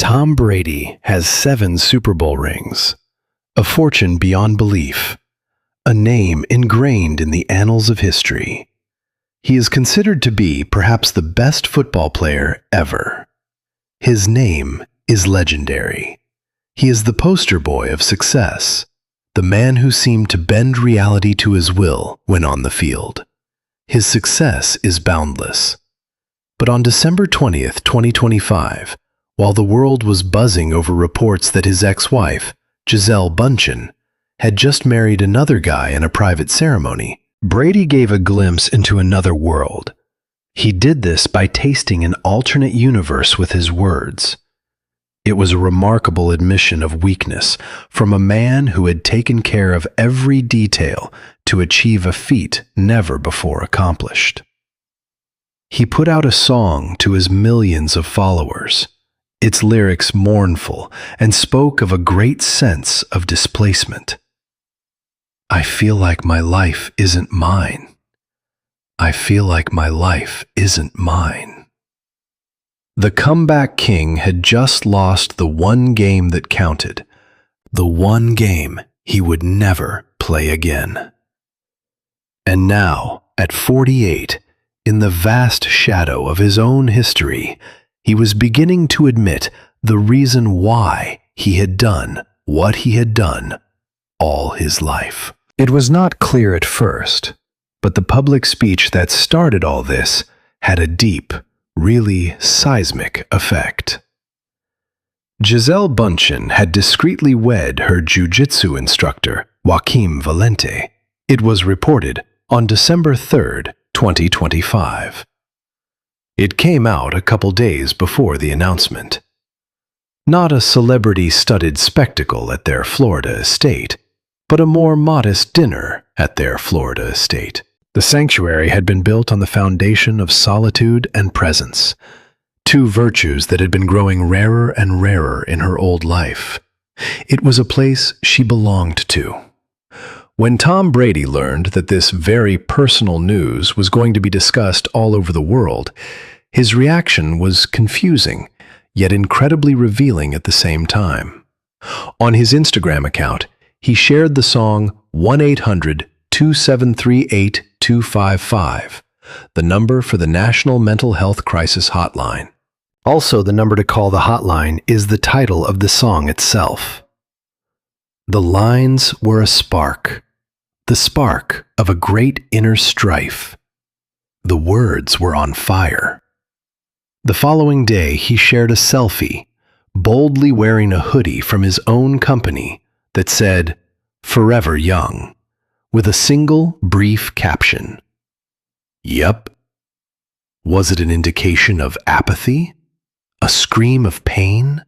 Tom Brady has 7 Super Bowl rings, a fortune beyond belief, a name ingrained in the annals of history. He is considered to be perhaps the best football player ever. His name is legendary. He is the poster boy of success, the man who seemed to bend reality to his will when on the field. His success is boundless. But on December 20th, 2025, while the world was buzzing over reports that his ex-wife, Gisele Bündchen, had just married another guy in a private ceremony, Brady gave a glimpse into another world. He did this by tasting an alternate universe with his words. It was a remarkable admission of weakness from a man who had taken care of every detail to achieve a feat never before accomplished. He put out a song to his millions of followers, its lyrics mournful, and spoke of a great sense of displacement. I feel like my life isn't mine. I feel like my life isn't mine. The comeback king had just lost the one game that counted, the one game he would never play again. And now, at 48, in the vast shadow of his own history, he was beginning to admit the reason why he had done what he had done all his life. It was not clear at first, but the public speech that started all this had a deep, really seismic effect. Gisele Bündchen had discreetly wed her jiu-jitsu instructor, Joaquim Valente. It was reported on December 3rd, 2025. It came out a couple days before the announcement. Not a celebrity-studded spectacle at their Florida estate, but a more modest dinner at their Florida estate. The sanctuary had been built on the foundation of solitude and presence, 2 virtues that had been growing rarer and rarer in her old life. It was a place she belonged to. When Tom Brady learned that this very personal news was going to be discussed all over the world, his reaction was confusing, yet incredibly revealing at the same time. On his Instagram account, he shared the song 1-800-2738-255, the number for the National Mental Health Crisis Hotline. Also, the number to call the hotline is the title of the song itself. The lines were a spark, the spark of a great inner strife. The words were on fire. The following day, he shared a selfie, boldly wearing a hoodie from his own company that said, "Forever Young," with a single brief caption. Yup. Was it an indication of apathy? A scream of pain?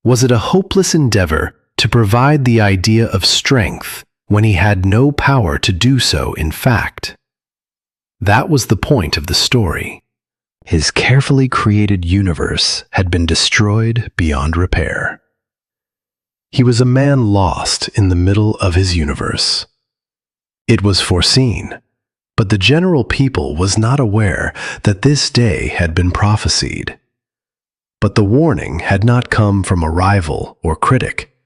Was it a hopeless endeavor to provide the idea of strength when he had no power to do so in fact? That was the point of the story. His carefully created universe had been destroyed beyond repair. He was a man lost in the middle of his universe. It was foreseen, but the general people was not aware that this day had been prophesied. But the warning had not come from a rival or critic,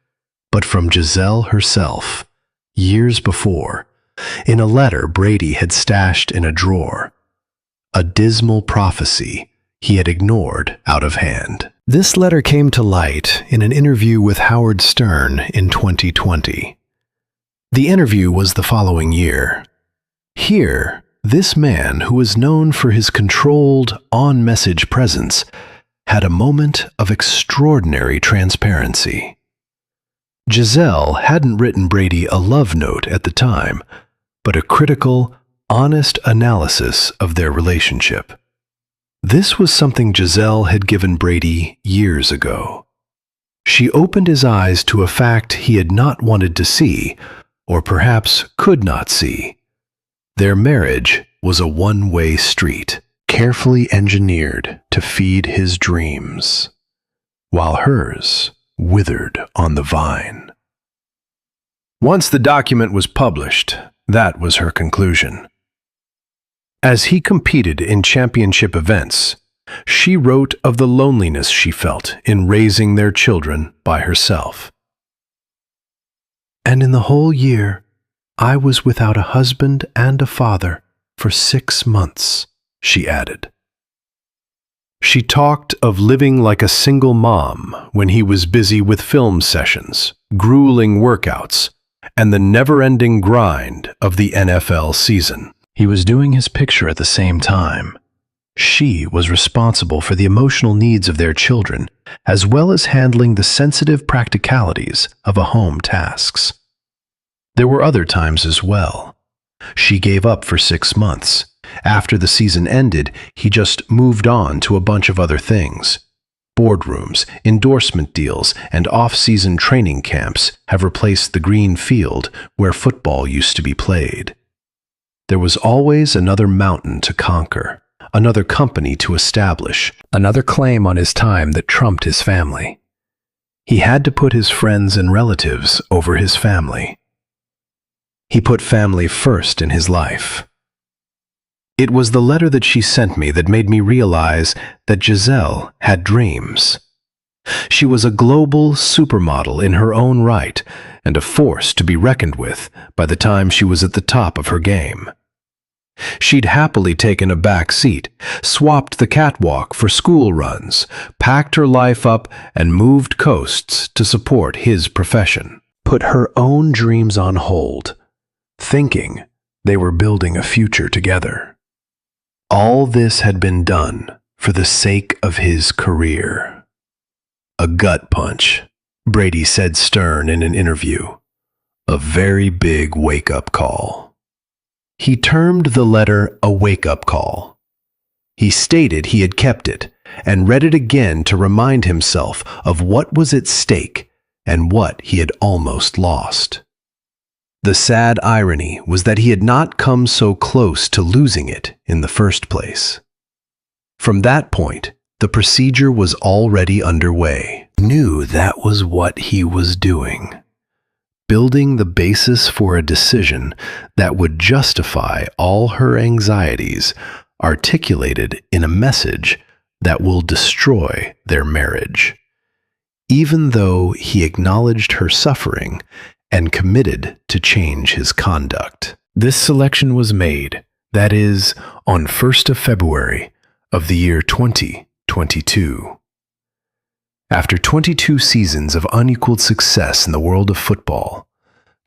but from Gisele herself, years before, in a letter Brady had stashed in a drawer. A dismal prophecy he had ignored out of hand. This letter came to light in an interview with Howard Stern in 2020. The interview was the following year. Here, this man, who was known for his controlled, on-message presence, had a moment of extraordinary transparency. Gisele hadn't written Brady a love note at the time, but a critical, honest analysis of their relationship. This was something Gisele had given Brady years ago. She opened his eyes to a fact he had not wanted to see, or perhaps could not see. Their marriage was a one-way street, carefully engineered to feed his dreams, while hers withered on the vine. Once the document was published, that was her conclusion. As he competed in championship events, She wrote of the loneliness she felt in raising their children by herself. "And in the whole year, I was without a husband and a father for 6 months," she added. She talked of living like a single mom when he was busy with film sessions, grueling workouts, and the never-ending grind of the NFL season. He was doing his picture at the same time. She was responsible for the emotional needs of their children, as well as handling the sensitive practicalities of a home tasks. There were other times as well. She gave up for 6 months. After the season ended, he just moved on to a bunch of other things. Boardrooms, endorsement deals, and off-season training camps have replaced the green field where football used to be played. There was always another mountain to conquer, another company to establish, another claim on his time that trumped his family. He had to put his friends and relatives over his family. He put family first in his life. It was the letter that she sent me that made me realize that Gisele had dreams. She was a global supermodel in her own right and a force to be reckoned with by the time she was at the top of her game. She'd happily taken a back seat, swapped the catwalk for school runs, packed her life up, and moved coasts to support his profession. Put her own dreams on hold, thinking they were building a future together. All this had been done for the sake of his career. "A gut punch," Brady said stern in an interview. "A very big wake-up call." He termed the letter a wake-up call. He stated he had kept it and read it again to remind himself of what was at stake and what he had almost lost. The sad irony was that he had not come so close to losing it in the first place. From that point, the procedure was already underway. He knew that was what he was doing, building the basis for a decision that would justify all her anxieties, articulated in a message that will destroy their marriage. Even though he acknowledged her suffering and committed to change his conduct. This selection was made, that is, on 1st of February of the year 2022. After 22 seasons of unequaled success in the world of football,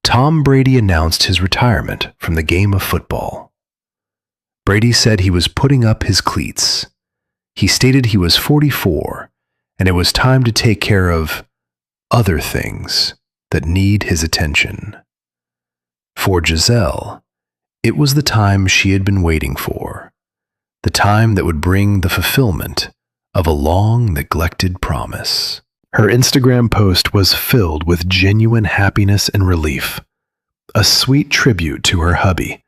Tom Brady announced his retirement from the game of football. Brady said he was putting up his cleats. He stated he was 44, and it was time to take care of other things that need his attention. For Gisele, it was the time she had been waiting for, the time that would bring the fulfillment of a long-neglected promise. Her Instagram post was filled with genuine happiness and relief, a sweet tribute to her hubby,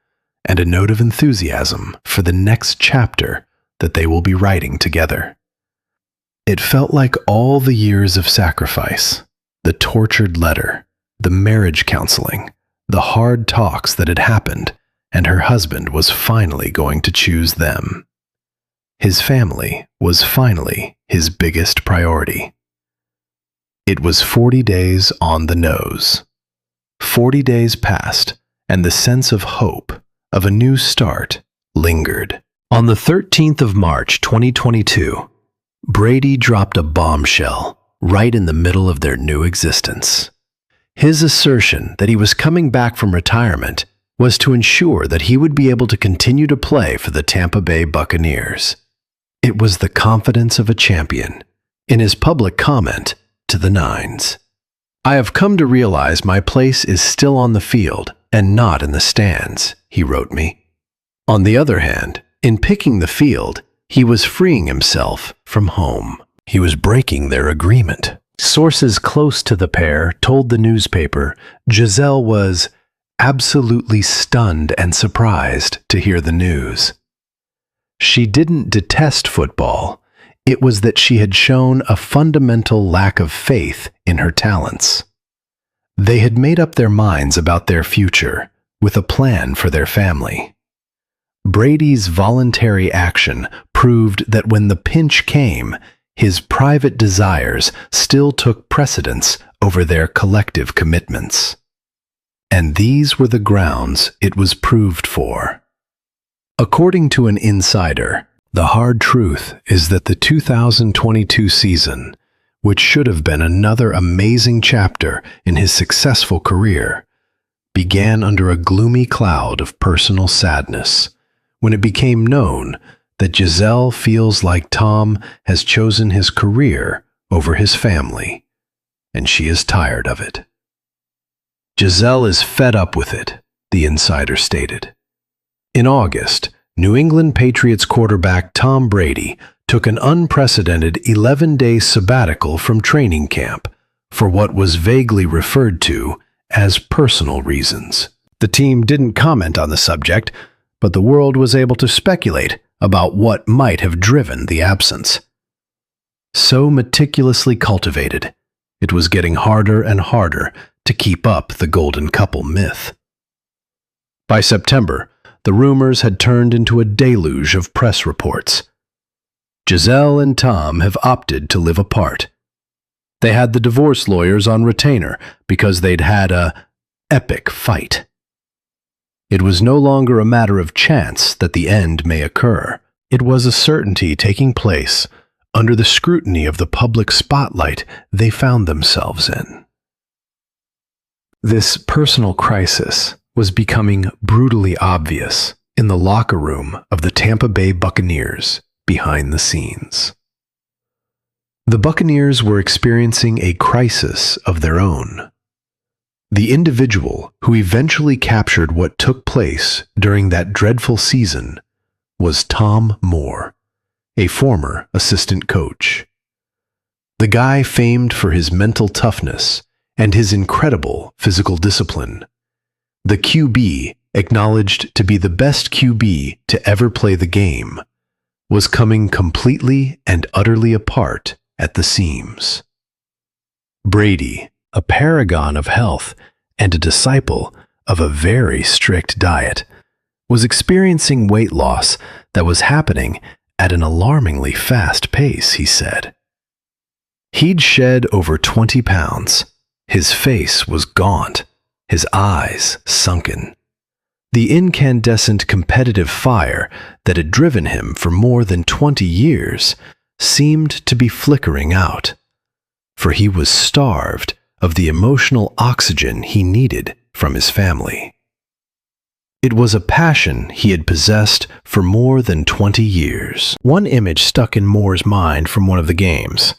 and a note of enthusiasm for the next chapter that they will be writing together. It felt like all the years of sacrifice, the tortured letter, the marriage counseling, the hard talks that had happened, and her husband was finally going to choose them. His family was finally his biggest priority. It was 40 days on the nose. 40 days passed, and the sense of hope, of a new start, lingered. On the 13th of March, 2022, Brady dropped a bombshell right in the middle of their new existence. His assertion that he was coming back from retirement was to ensure that he would be able to continue to play for the Tampa Bay Buccaneers. It was the confidence of a champion in his public comment to the Nines. "I have come to realize my place is still on the field and not in the stands," he wrote me. On the other hand, in picking the field, he was freeing himself from home. He was breaking their agreement. Sources close to the pair told the newspaper Gisele was absolutely stunned and surprised to hear the news. She didn't detest football. It was that she had shown a fundamental lack of faith in her talents. They had made up their minds about their future, with a plan for their family. Brady's voluntary action proved that when the pinch came, his private desires still took precedence over their collective commitments. And these were the grounds it was proved for. According to an insider, the hard truth is that the 2022 season, which should have been another amazing chapter in his successful career, began under a gloomy cloud of personal sadness when it became known that Gisele feels like Tom has chosen his career over his family, and she is tired of it. Gisele is fed up with it, the insider stated. In August, New England Patriots quarterback Tom Brady took an unprecedented 11-day sabbatical from training camp for what was vaguely referred to as personal reasons. The team didn't comment on the subject, but the world was able to speculate about what might have driven the absence. So meticulously cultivated, it was getting harder and harder to keep up the golden couple myth. By September, the rumors had turned into a deluge of press reports. Gisele and Tom have opted to live apart. They had the divorce lawyers on retainer because they'd had a epic fight. It was no longer a matter of chance that the end may occur. It was a certainty taking place under the scrutiny of the public spotlight they found themselves in. This personal crisis was becoming brutally obvious in the locker room of the Tampa Bay Buccaneers behind the scenes. The Buccaneers were experiencing a crisis of their own. The individual who eventually captured what took place during that dreadful season was Tom Moore, a former assistant coach. The guy famed for his mental toughness and his incredible physical discipline. The QB, acknowledged to be the best QB to ever play the game, was coming completely and utterly apart at the seams. Brady, a paragon of health and a disciple of a very strict diet, was experiencing weight loss that was happening at an alarmingly fast pace, he said. He'd shed over 20 pounds. His face was gaunt, his eyes sunken. The incandescent competitive fire that had driven him for more than 20 years seemed to be flickering out, for he was starved of the emotional oxygen he needed from his family. It was a passion he had possessed for more than 20 years. One image stuck in Moore's mind from one of the games.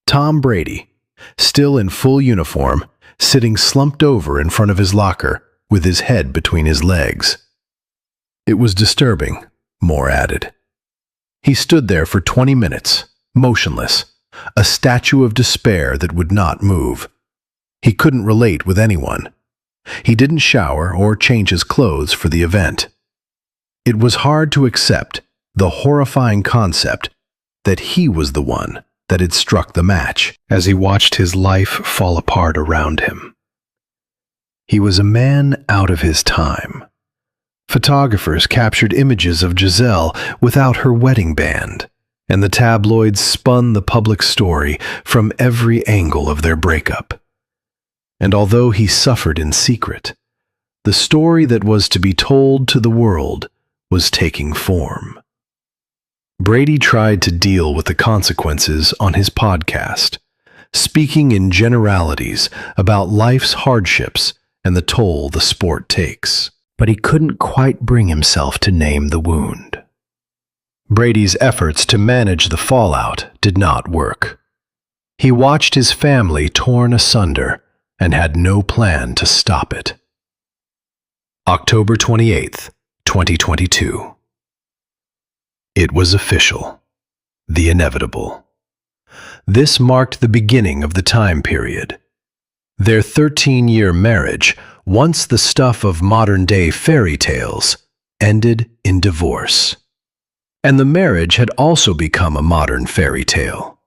Tom Brady, still in full uniform, sitting slumped over in front of his locker with his head between his legs. It was disturbing, Moore added. He stood there for 20 minutes, motionless, a statue of despair that would not move. He couldn't relate with anyone. He didn't shower or change his clothes for the event. It was hard to accept the horrifying concept that he was the one that had struck the match as he watched his life fall apart around him. He was a man out of his time. Photographers captured images of Gisele without her wedding band, and the tabloids spun the public story from every angle of their breakup. And although he suffered in secret, the story that was to be told to the world was taking form. Brady tried to deal with the consequences on his podcast, speaking in generalities about life's hardships and the toll the sport takes. But he couldn't quite bring himself to name the wound. Brady's efforts to manage the fallout did not work. He watched his family torn asunder and had no plan to stop it. October 28th, 2022. It was official. The inevitable. This marked the beginning of the time period. Their 13-year marriage, once the stuff of modern-day fairy tales, ended in divorce. And the marriage had also become a modern fairy tale.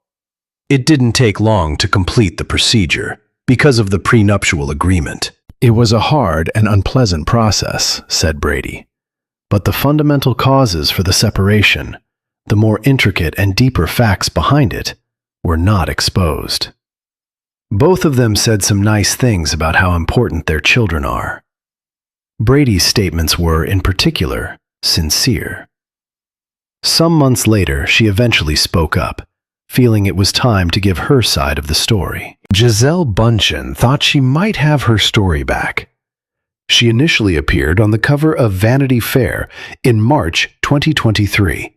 It didn't take long to complete the procedure because of the prenuptial agreement. It was a hard and unpleasant process, said Brady, but the fundamental causes for the separation the more intricate and deeper facts behind it were not exposed. Both of them said some nice things about how important their children are. Brady's statements were, in particular, sincere. Some months later, she eventually spoke up, feeling it was time to give her side of the story. Gisele Bündchen thought she might have her story back. She initially appeared on the cover of Vanity Fair in March 2023.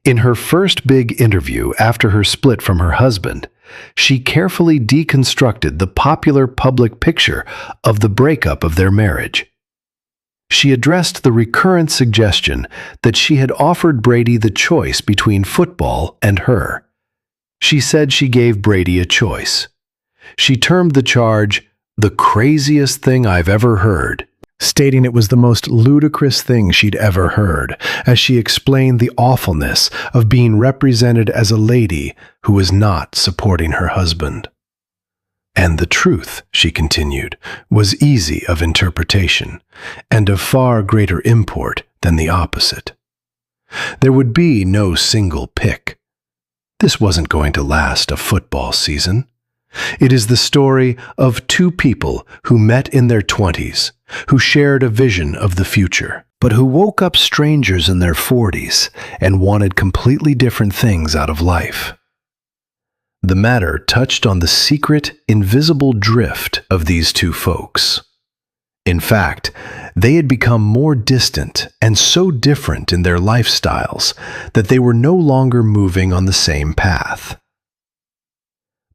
In her first big interview after her split from her husband, she carefully deconstructed the popular public picture of the breakup of their marriage. She addressed the recurrent suggestion that she had offered Brady the choice between football and her. She said she gave Brady a choice. She termed the charge the craziest thing I've ever heard, stating it was the most ludicrous thing she'd ever heard, as she explained the awfulness of being represented as a lady who was not supporting her husband. And the truth, she continued, was easy of interpretation, and of far greater import than the opposite. There would be no single pick. This wasn't going to last a football season. It is the story of two people who met in their 20s, who shared a vision of the future, but who woke up strangers in their 40s and wanted completely different things out of life. The matter touched on the secret, invisible drift of these two folks. In fact, they had become more distant and so different in their lifestyles that they were no longer moving on the same path.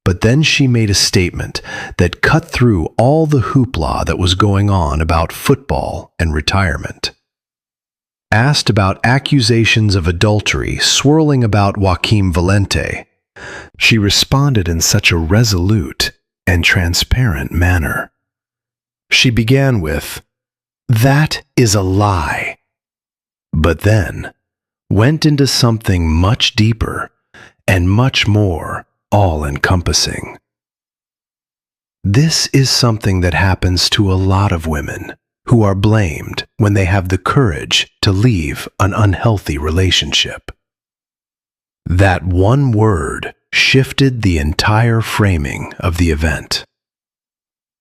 But then she made a statement that cut through all the hoopla that was going on about football and retirement. Asked about accusations of adultery swirling about Joaquim Valente, she responded in such a resolute and transparent manner. She began with, "That is a lie," but then went into something much deeper and much more all-encompassing. This is something that happens to a lot of women who are blamed when they have the courage to leave an unhealthy relationship. That one word shifted the entire framing of the event.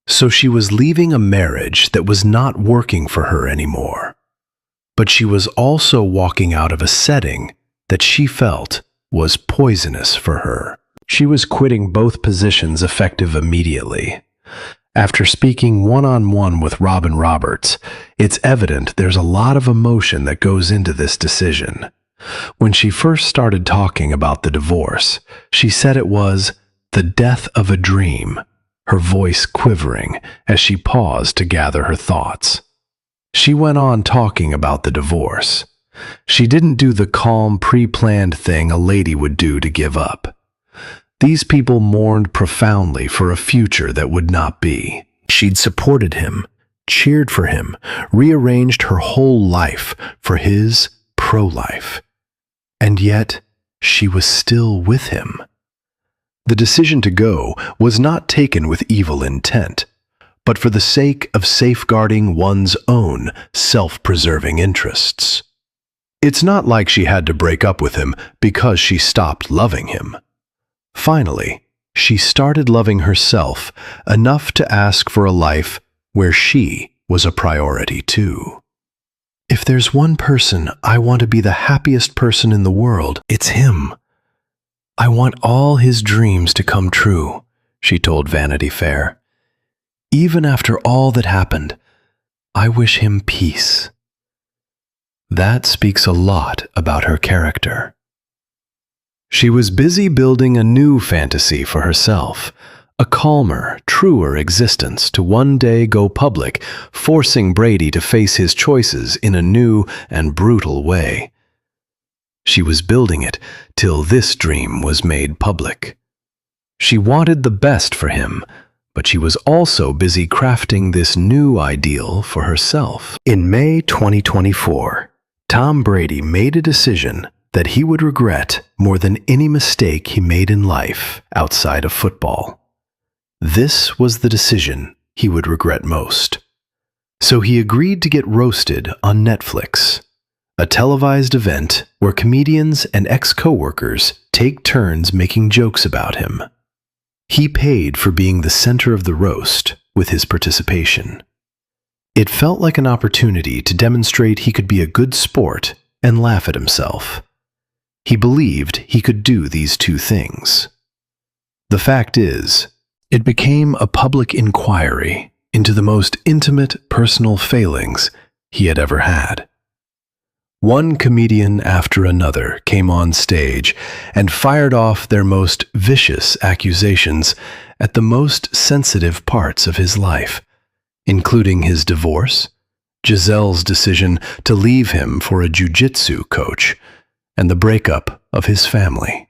So she was leaving a marriage that was not working for her anymore, but she was also walking out of a setting that she felt was poisonous for her. She was quitting both positions effective immediately. After speaking one-on-one with Robin Roberts, it's evident there's a lot of emotion that goes into this decision. When she first started talking about the divorce, she said it was the death of a dream, her voice quivering as she paused to gather her thoughts. She went on talking about the divorce. She didn't do the calm, pre-planned thing a lady would do to give up. These people mourned profoundly for a future that would not be. She'd supported him, cheered for him, rearranged her whole life for his pro-life. And yet, she was still with him. The decision to go was not taken with evil intent, but for the sake of safeguarding one's own self-preserving interests. It's not like she had to break up with him because she stopped loving him. Finally, she started loving herself enough to ask for a life where she was a priority too. If there's one person I want to be the happiest person in the world, it's him. I want all his dreams to come true, she told Vanity Fair. Even after all that happened, I wish him peace. That speaks a lot about her character. She was busy building a new fantasy for herself, a calmer, truer existence to one day go public, forcing Brady to face his choices in a new and brutal way. She was building it till this dream was made public. She wanted the best for him, but she was also busy crafting this new ideal for herself. In May 2024, Tom Brady made a decision that he would regret more than any mistake he made in life outside of football. This was the decision he would regret most. So he agreed to get roasted on Netflix. a televised event where comedians and ex-coworkers take turns making jokes about him. He paid for being the center of the roast with his participation. It felt like an opportunity to demonstrate he could be a good sport and laugh at himself. He believed he could do these two things. The fact is, it became a public inquiry into the most intimate personal failings he had ever had. One comedian after another came on stage and fired off their most vicious accusations at the most sensitive parts of his life, including his divorce, Gisele's decision to leave him for a jiu-jitsu coach, and the breakup of his family.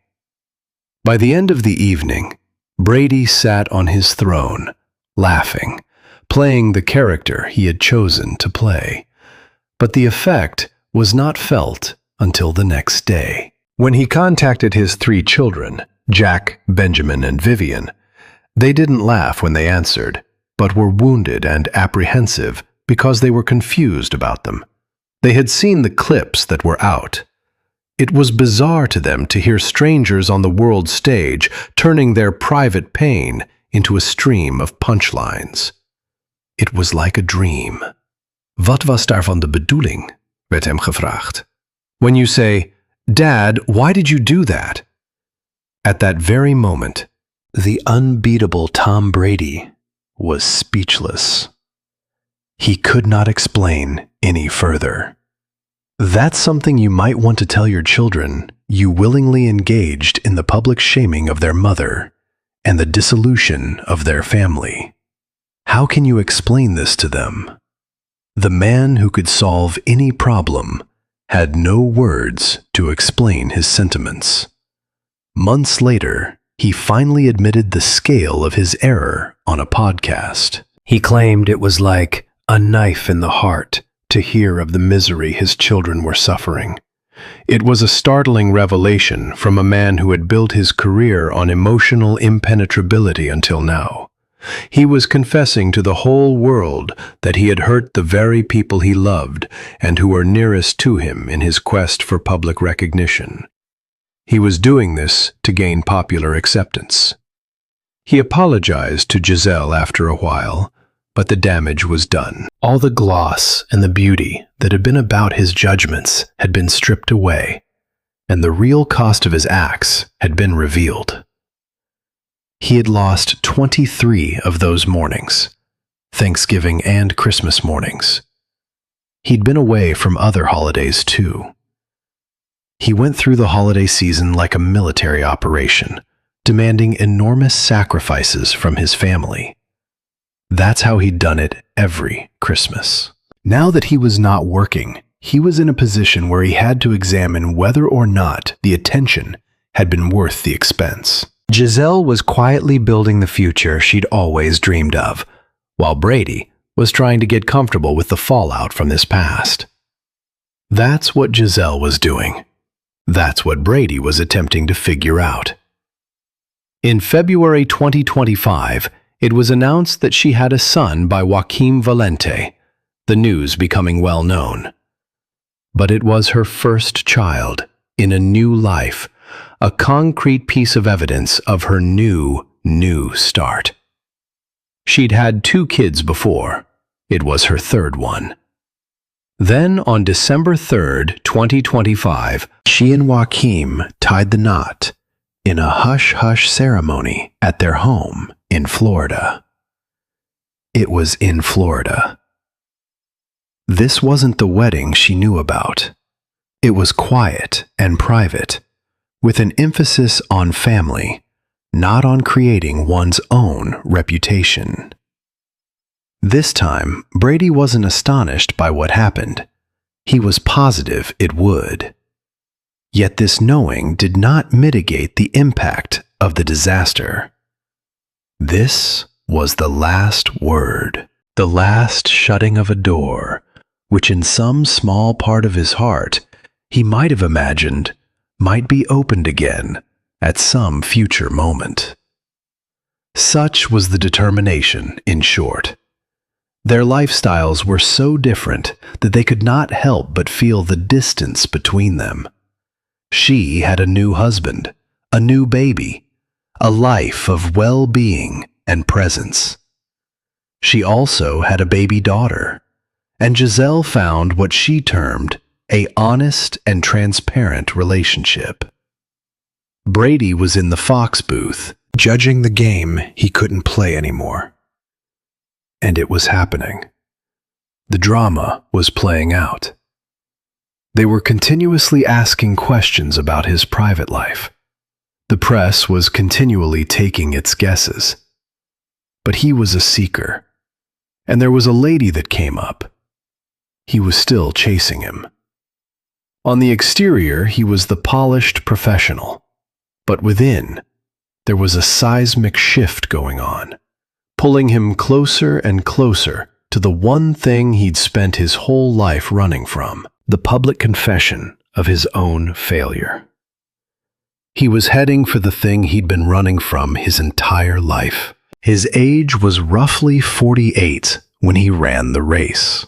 By the end of the evening, Brady sat on his throne, laughing, playing the character he had chosen to play. But the effect was not felt until the next day. When he contacted his 3 children, Jack, Benjamin, and Vivian, they didn't laugh when they answered, but were wounded and apprehensive because they were confused about them. They had seen the clips that were out. It was bizarre to them to hear strangers on the world stage turning their private pain into a stream of punchlines. It was like a dream. Wat was daarvan de bedoeling? Werd hem gevraagd. When you say, "Dad, why did you do that?" At that very moment, the unbeatable Tom Brady was speechless. He could not explain any further. That's something you might want to tell your children you willingly engaged in the public shaming of their mother and the dissolution of their family. How can you explain this to them? The man who could solve any problem had no words to explain his sentiments. Months later, he finally admitted the scale of his error on a podcast. He claimed it was like a knife in the heart to hear of the misery his children were suffering. It was a startling revelation from a man who had built his career on emotional impenetrability until now. He was confessing to the whole world that he had hurt the very people he loved and who were nearest to him in his quest for public recognition. He was doing this to gain popular acceptance. He apologized to Gisele after a while, but the damage was done. All the gloss and the beauty that had been about his judgments had been stripped away, and the real cost of his acts had been revealed. He had lost 23 of those mornings, Thanksgiving and Christmas mornings. He'd been away from other holidays too. He went through the holiday season like a military operation, demanding enormous sacrifices from his family. That's how he'd done it every Christmas. Now that he was not working, he was in a position where he had to examine whether or not the attention had been worth the expense. Gisele was quietly building the future she'd always dreamed of, while Brady was trying to get comfortable with the fallout from this past. That's what Gisele was doing. That's what Brady was attempting to figure out. In February 2025, it was announced that she had a son by Joaquim Valente, the news becoming well known. But it was her first child in a new life, a concrete piece of evidence of her new start. She'd had 2 kids before. It was her 3rd one. Then on December 3rd, 2025, she and Joaquim tied the knot in a hush-hush ceremony at their home in Florida. It was in Florida. This wasn't the wedding she knew about. It was quiet and private, with an emphasis on family, not on creating one's own reputation. This time, Brady wasn't astonished by what happened. He was positive it would. Yet this knowing did not mitigate the impact of the disaster. This was the last word, the last shutting of a door, which in some small part of his heart he might have imagined might be opened again at some future moment. Such was the determination, in short. Their lifestyles were so different that they could not help but feel the distance between them. She had a new husband, a new baby, a life of well-being and presence. She also had a baby daughter, and Gisele found what she termed an honest and transparent relationship. Brady was in the Fox booth, judging the game he couldn't play anymore. And it was happening. The drama was playing out. They were continuously asking questions about his private life. The press was continually taking its guesses. But he was a seeker, and there was a lady that came up. He was still chasing him. On the exterior, he was the polished professional, but within, there was a seismic shift going on, pulling him closer and closer to the one thing he'd spent his whole life running from, the public confession of his own failure. He was heading for the thing he'd been running from his entire life. His age was roughly 48 when he ran the race.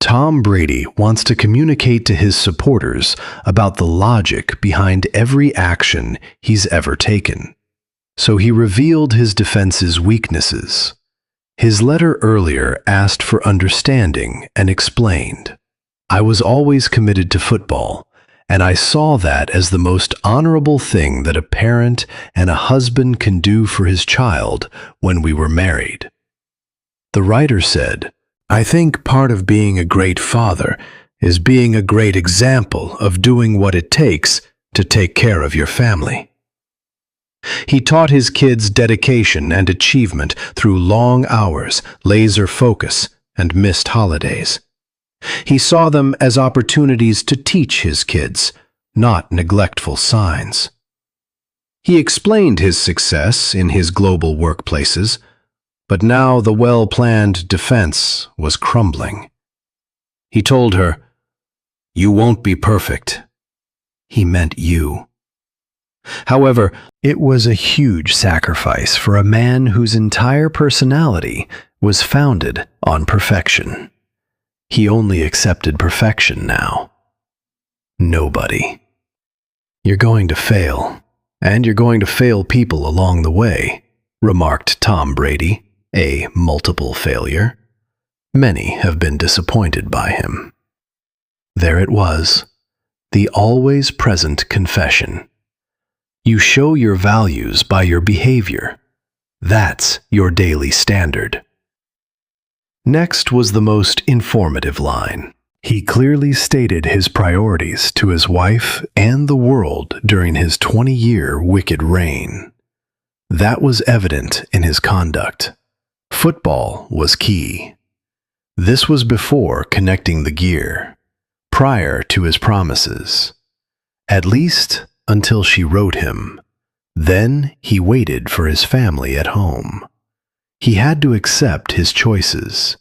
Tom Brady wants to communicate to his supporters about the logic behind every action he's ever taken. So he revealed his defense's weaknesses. His letter earlier asked for understanding and explained, "I was always committed to football, and I saw that as the most honorable thing that a parent and a husband can do for his child when we were married." The writer said, "I think part of being a great father is being a great example of doing what it takes to take care of your family." He taught his kids dedication and achievement through long hours, laser focus, and missed holidays. He saw them as opportunities to teach his kids, not neglectful signs. He explained his success in his global workplaces, but now the well-planned defense was crumbling. He told her, "You won't be perfect." He meant you. However, it was a huge sacrifice for a man whose entire personality was founded on perfection. He only accepted perfection now. Nobody. "You're going to fail, and you're going to fail people along the way," remarked Tom Brady, a multiple failure. Many have been disappointed by him. There it was, the always present confession. You show your values by your behavior. That's your daily standard. Next was the most informative line. He clearly stated his priorities to his wife and the world during his 20-year wicked reign. That was evident in his conduct. Football was key. This was before connecting the gear, prior to his promises. At least until she wrote him. Then he waited for his family at home. He had to accept his choices.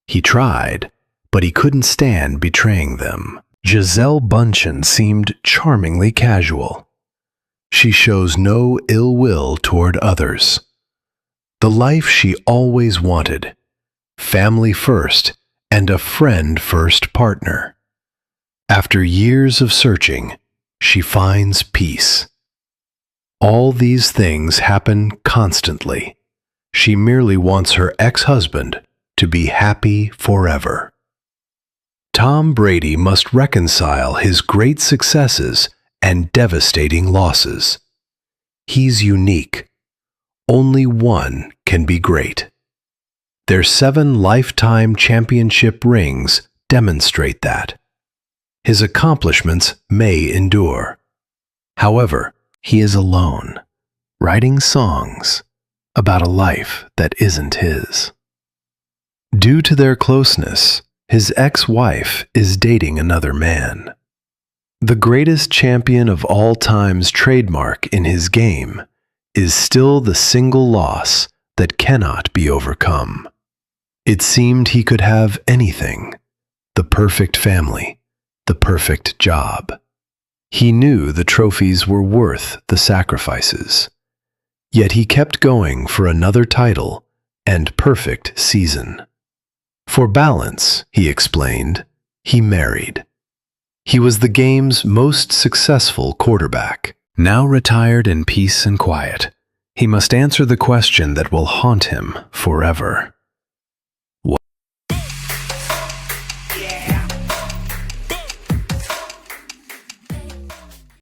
He tried, but he couldn't stand betraying them. Gisele Bündchen seemed charmingly casual. She shows no ill will toward others. The life she always wanted, family first and a friend first partner. After years of searching, she finds peace. All these things happen constantly. She merely wants her ex-husband to be happy forever. Tom Brady must reconcile his great successes and devastating losses. He's unique. Only one can be great. Their 7 lifetime championship rings demonstrate that. His accomplishments may endure. However, he is alone, writing songs about a life that isn't his. Due to their closeness, his ex-wife is dating another man. The greatest champion of all time's trademark in his game is still the single loss that cannot be overcome. It seemed he could have anything, the perfect family, the perfect job. He knew the trophies were worth the sacrifices. Yet he kept going for another title and perfect season. For balance, he explained, he married. He was the game's most successful quarterback. Now retired in peace and quiet, he must answer the question that will haunt him forever.